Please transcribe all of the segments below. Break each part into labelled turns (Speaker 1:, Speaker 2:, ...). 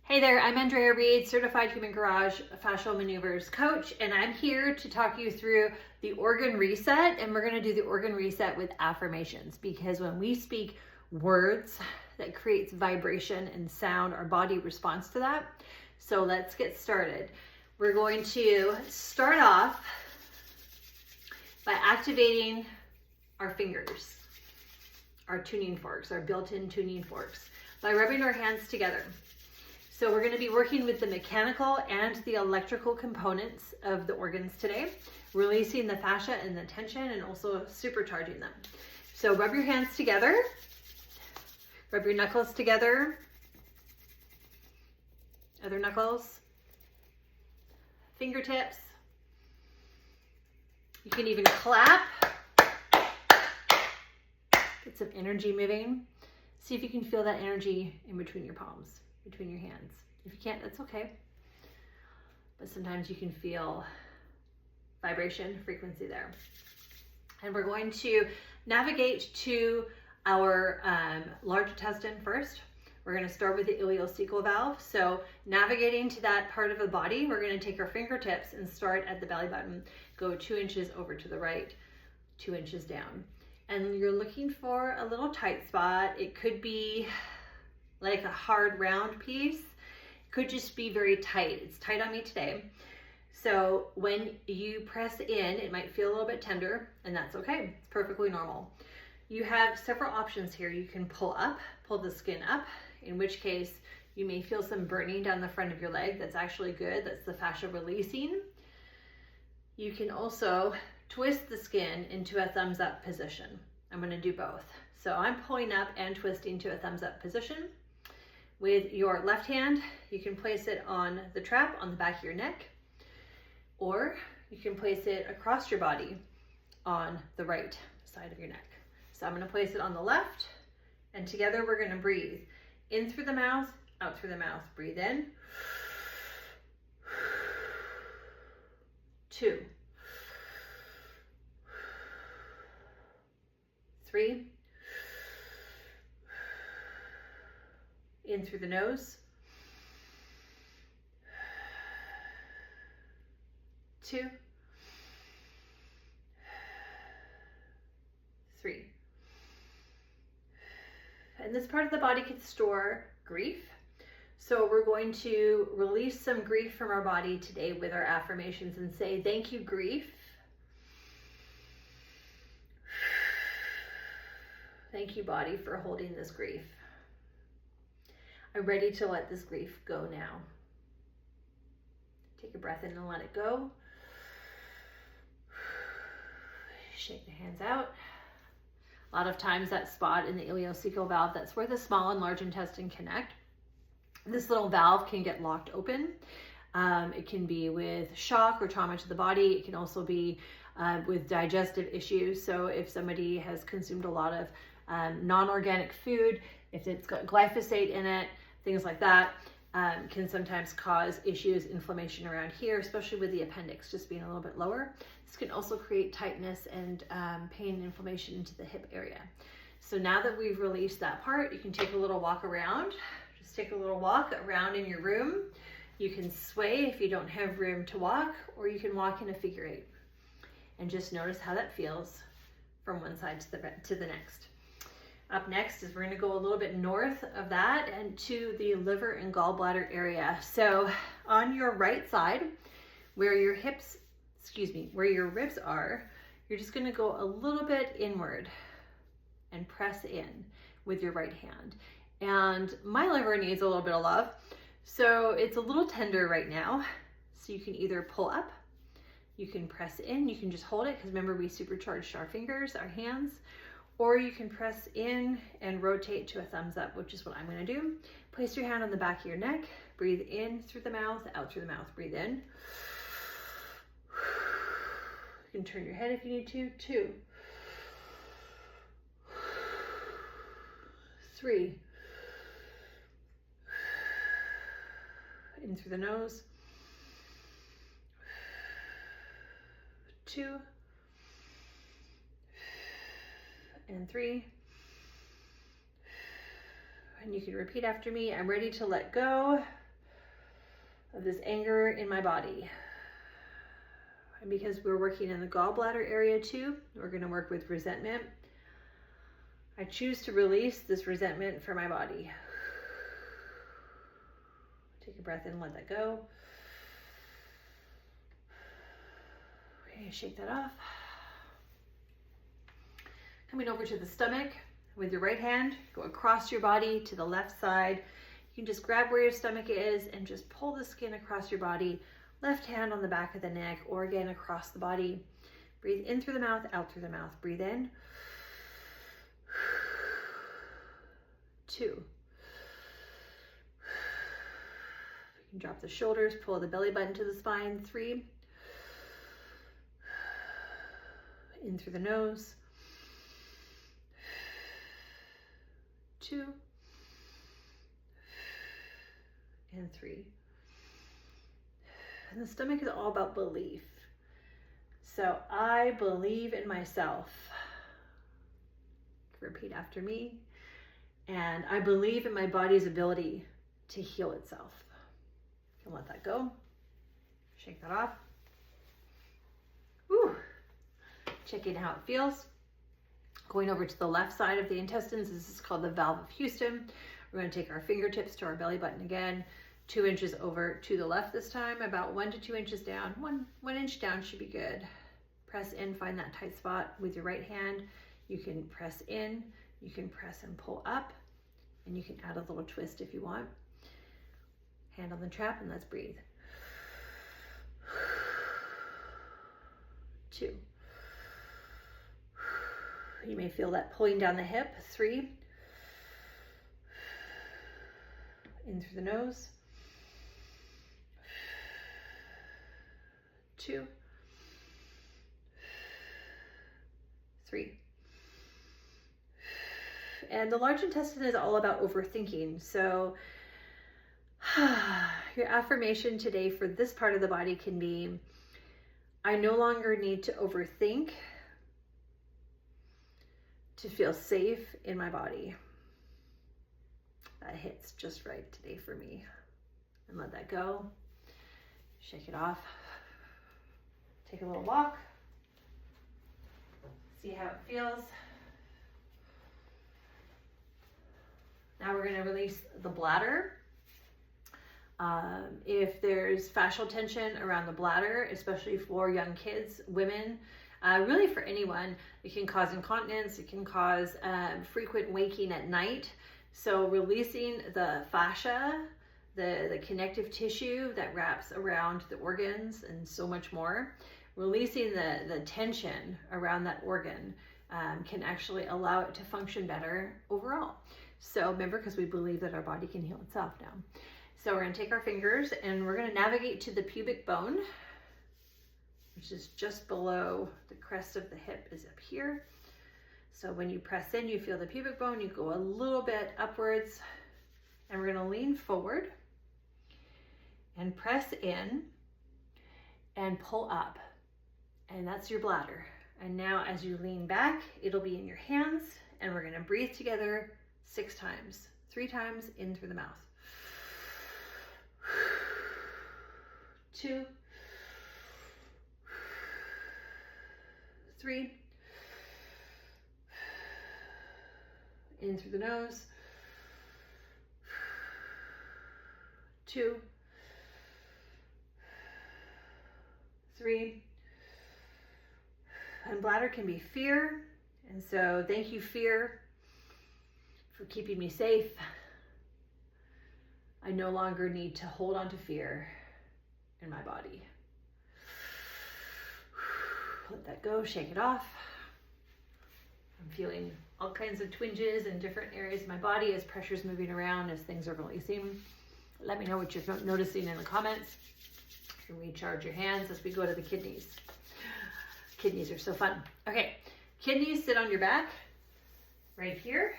Speaker 1: Hey there, I'm Andrea Reed, Certified Human Garage Fascial Maneuvers Coach, and I'm here to talk you through the organ reset, and we're going to do the organ reset with affirmations, because when we speak words, that creates vibration and sound, our body responds to that. So let's get started. We're going to start off by activating our fingers, our tuning forks, our built-in tuning forks, by rubbing our hands together. So we're going to be working with the mechanical and the electrical components of the organs today, releasing the fascia and the tension and also supercharging them. So rub your hands together, rub your knuckles together, other knuckles, fingertips. You can even clap, get some energy moving. See if you can feel that energy in between your palms, between your hands. If you can't, that's okay. But sometimes you can feel vibration, frequency there. And we're going to navigate to our large intestine first. We're going to start with the ileocecal valve. So navigating to that part of the body, we're going to take our fingertips and start at the belly button, go 2 inches over to the right, 2 inches down. And you're looking for a little tight spot. It could be like a hard round piece, could just be very tight. It's tight on me today. So when you press in, it might feel a little bit tender, and that's okay. It's perfectly normal. You have several options here. You can pull the skin up, in which case you may feel some burning down the front of your leg. That's actually good. That's the fascia releasing. You can also twist the skin into a thumbs up position. I'm going to do both. So I'm pulling up and twisting to a thumbs up position. With your left hand, you can place it on the trap on the back of your neck, or you can place it across your body on the right side of your neck. So I'm going to place it on the left, and together we're going to breathe in through the mouth, out through the mouth. Breathe in. 2, 3. In through the nose. 2, 3. And this part of the body can store grief. So we're going to release some grief from our body today with our affirmations and say, thank you, grief. Thank you, body, for holding this grief. I'm ready to let this grief go now. Take a breath in and let it go. Shake the hands out. A lot of times that spot in the ileocecal valve, that's where the small and large intestine connect. This little valve can get locked open. It can be with shock or trauma to the body. It can also be with digestive issues. So if somebody has consumed a lot of non-organic food, if it's got glyphosate in it, things like that, can sometimes cause issues, inflammation around here, especially with the appendix just being a little bit lower. This can also create tightness and pain and inflammation into the hip area. So now that we've released that part, you can take a little walk around. Just take a little walk around in your room. You can sway if you don't have room to walk, or you can walk in a figure 8. And just notice how that feels from one side to the next. Up next is we're going to go a little bit north of that and to the liver and gallbladder area. So on your right side, where your ribs are, you're just going to go a little bit inward and press in with your right hand. And my liver needs a little bit of love, so it's a little tender right now. So you can either pull up, you can press in, you can just hold it, because remember we supercharged our fingers, our hands, or you can press in and rotate to a thumbs up, which is what I'm going to do. Place your hand on the back of your neck, breathe in through the mouth, out through the mouth, breathe in. You can turn your head if you need to. 2, 3. In through the nose. 2. And 3. And you can repeat after me. I'm ready to let go. of this anger in my body. And because we're working in the gallbladder area too, we're going to work with resentment. I choose to release this resentment from my body. Take a breath in, let that go. Okay, shake that off. Coming over to the stomach with your right hand, go across your body to the left side. You can just grab where your stomach is and just pull the skin across your body. Left hand on the back of the neck, or again across the body. Breathe in through the mouth, out through the mouth. Breathe in. 2. You can drop the shoulders, pull the belly button to the spine. 3. In through the nose. 2. And 3. And the stomach is all about belief. So I believe in myself. Repeat after me. And I believe in my body's ability to heal itself. You can let that go. Shake that off. Whew. Checking how it feels. Going over to the left side of the intestines. This is called the valve of Houston. We're going to take our fingertips to our belly button again. 2 inches over to the left this time, about 1 to 2 inches down. One inch down should be good. Press in, find that tight spot with your right hand. You can press in, you can press and pull up, and you can add a little twist if you want. Hand on the trap, and let's breathe. 2. You may feel that pulling down the hip. 3. In through the nose. 2. 3. And the large intestine is all about overthinking. So your affirmation today for this part of the body can be, I no longer need to overthink to feel safe in my body. That hits just right today for me. And let that go. Shake it off. Take a little walk. See how it feels. Now we're going to release the bladder. If there's fascial tension around the bladder, especially for young kids, women, really for anyone, it can cause incontinence. It can cause frequent waking at night. So releasing the fascia, the connective tissue that wraps around the organs and so much more, releasing the tension around that organ can actually allow it to function better overall. So remember, because we believe that our body can heal itself now. So we're going to take our fingers and we're going to navigate to the pubic bone, which is just below the crest of the hip, is up here. So when you press in, you feel the pubic bone, you go a little bit upwards, and we're going to lean forward and press in and pull up. And that's your bladder. And now as you lean back, it'll be in your hands, and we're going to breathe together 6 times. 3 times in through the mouth. 2, 3, in through the nose. 2, 3. And bladder can be fear. And so thank you, fear, for keeping me safe. I no longer need to hold on to fear in my body. Let that go, shake it off. I'm feeling all kinds of twinges in different areas of my body as pressure's moving around, as things are releasing. Let me know what you're noticing in the comments. You can recharge your hands as we go to the kidneys. Kidneys are so fun. Okay, kidneys sit on your back right here,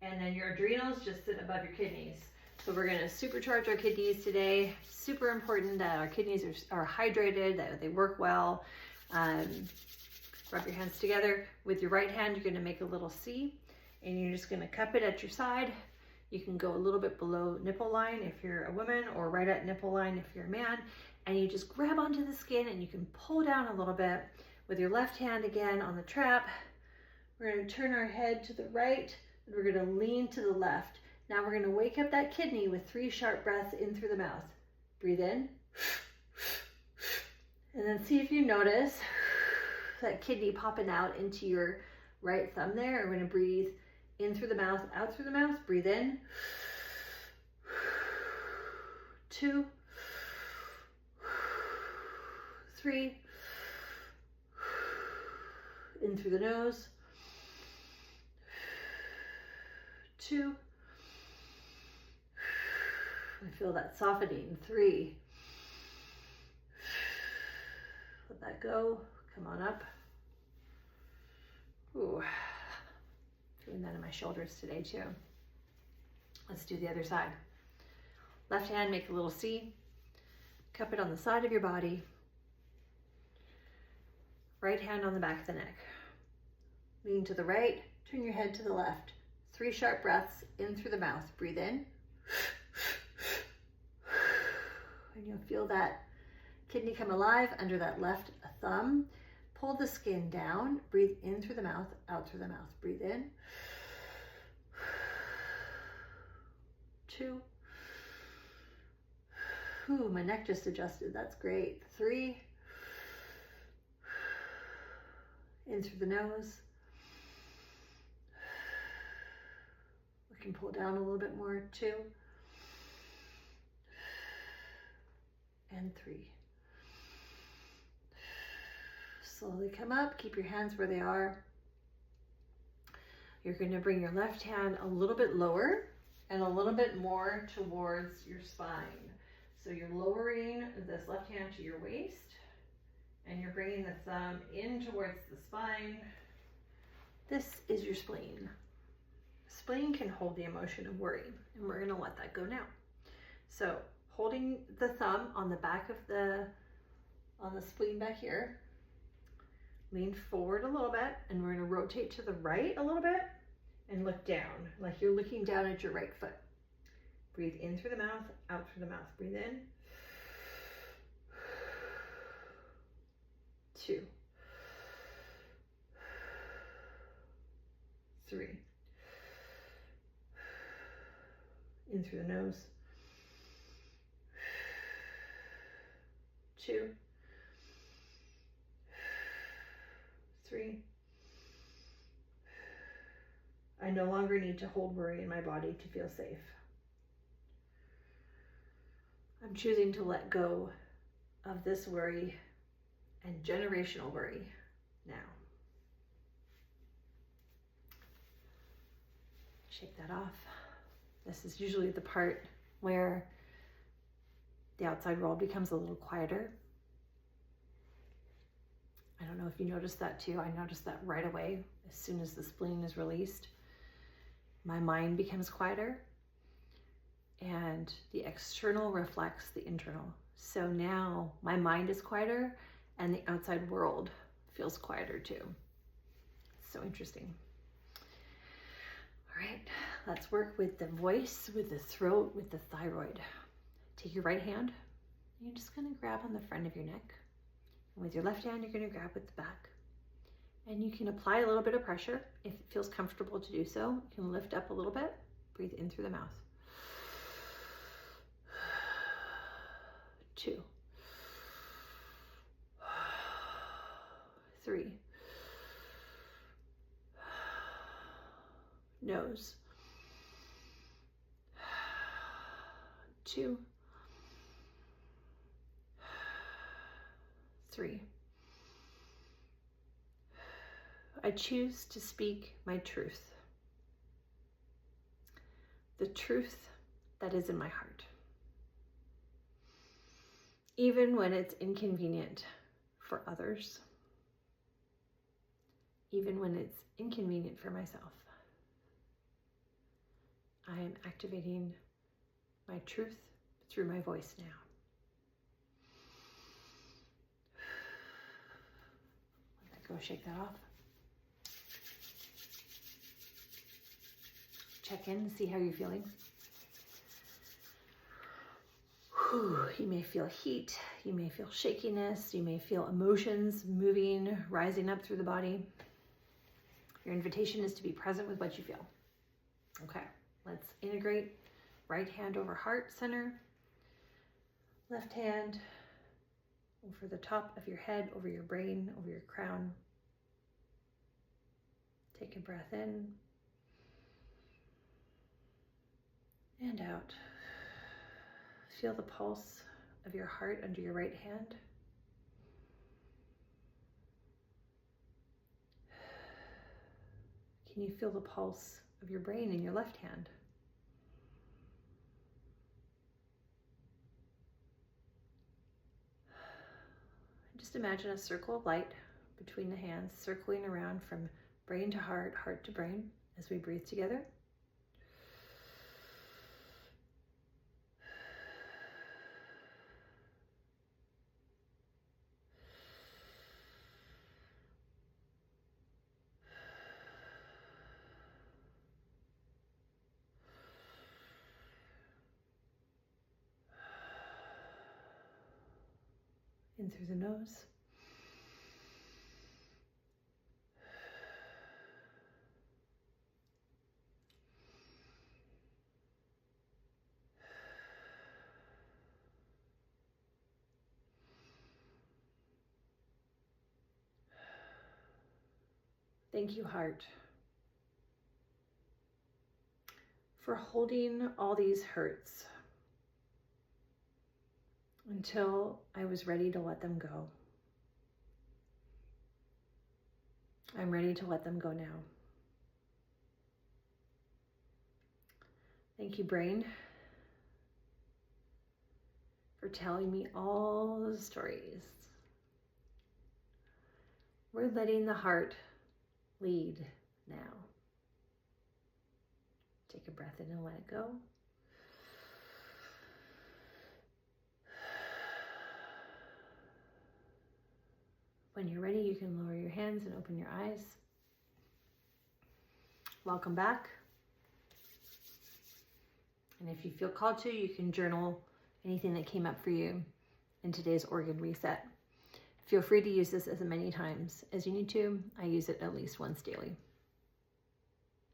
Speaker 1: and then your adrenals just sit above your kidneys. So we're going to supercharge our kidneys today. Super important that our kidneys are hydrated, that they work well. Rub your hands together. With your right hand, you're going to make a little C, and you're just going to cup it at your side. You can go a little bit below nipple line if you're a woman, or right at nipple line if you're a man. And you just grab onto the skin and you can pull down a little bit with your left hand again on the trap. We're going to turn our head to the right and we're going to lean to the left. Now we're going to wake up that kidney with 3 sharp breaths in through the mouth. Breathe in. And then see if you notice that kidney popping out into your right thumb there. We're going to breathe in through the mouth, out through the mouth. Breathe in. 2, 3. In through the nose. 2. I feel that softening. 3. Let that go. Come on up. Ooh. Doing that in my shoulders today too. Let's do the other side. Left hand, make a little C. Cup it on the side of your body. Right hand on the back of the neck. Lean to the right, turn your head to the left. 3 sharp breaths in through the mouth. Breathe in. And you'll feel that kidney come alive under that left thumb. Pull the skin down. Breathe in through the mouth, out through the mouth. Breathe in. 2. Ooh, my neck just adjusted. That's great. 3. In through the nose. We can pull down a little bit more. 2. And 3. Slowly come up. Keep your hands where they are. You're going to bring your left hand a little bit lower and a little bit more towards your spine. So you're lowering this left hand to your waist and you're bringing the thumb in towards the spine. This is your spleen. Spleen can hold the emotion of worry, and we're going to let that go now. So holding the thumb on the back of on the spleen back here, lean forward a little bit, and we're going to rotate to the right a little bit and look down, like you're looking down at your right foot. Breathe in through the mouth, out through the mouth. Breathe in. 2. 3. In through the nose. 2. 3. I no longer need to hold worry in my body to feel safe. I'm choosing to let go of this worry and generational worry now. Shake that off. This is usually the part where the outside world becomes a little quieter. I don't know if you noticed that too. I noticed that right away. As soon as the spleen is released, my mind becomes quieter and the external reflects the internal. So now my mind is quieter and the outside world feels quieter too. It's so interesting. All right, let's work with the voice, with the throat, with the thyroid. Take your right hand and you're just going to grab on the front of your neck. And with your left hand, you're going to grab at the back. And you can apply a little bit of pressure if it feels comfortable to do so. You can lift up a little bit. Breathe in through the mouth. 2. 3. Nose. 2. 3. I choose to speak my truth. The truth that is in my heart. Even when it's inconvenient for others. Even when it's inconvenient for myself. I am activating my truth through my voice now. Let that go, shake that off. check in, see how you're feeling. You may feel heat, you may feel shakiness, you may feel emotions moving, rising up through the body. Your invitation is to be present with what you feel. Okay, let's integrate right hand over heart center, left hand over the top of your head, over your brain, over your crown. Take a breath in and out. Feel the pulse of your heart under your right hand. Can you feel the pulse of your brain in your left hand? Just imagine a circle of light between the hands, circling around from brain to heart, heart to brain, as we breathe together. In through the nose. Thank you, heart, for holding all these hurts until I was ready to let them go. I'm ready to let them go now. Thank you, brain, for telling me all the stories. We're letting the heart lead now. Take a breath in and let it go. When you're ready, you can lower your hands and open your eyes. Welcome back. And if you feel called to, you can journal anything that came up for you in today's organ reset. Feel free to use this as many times as you need to. I use it at least once daily.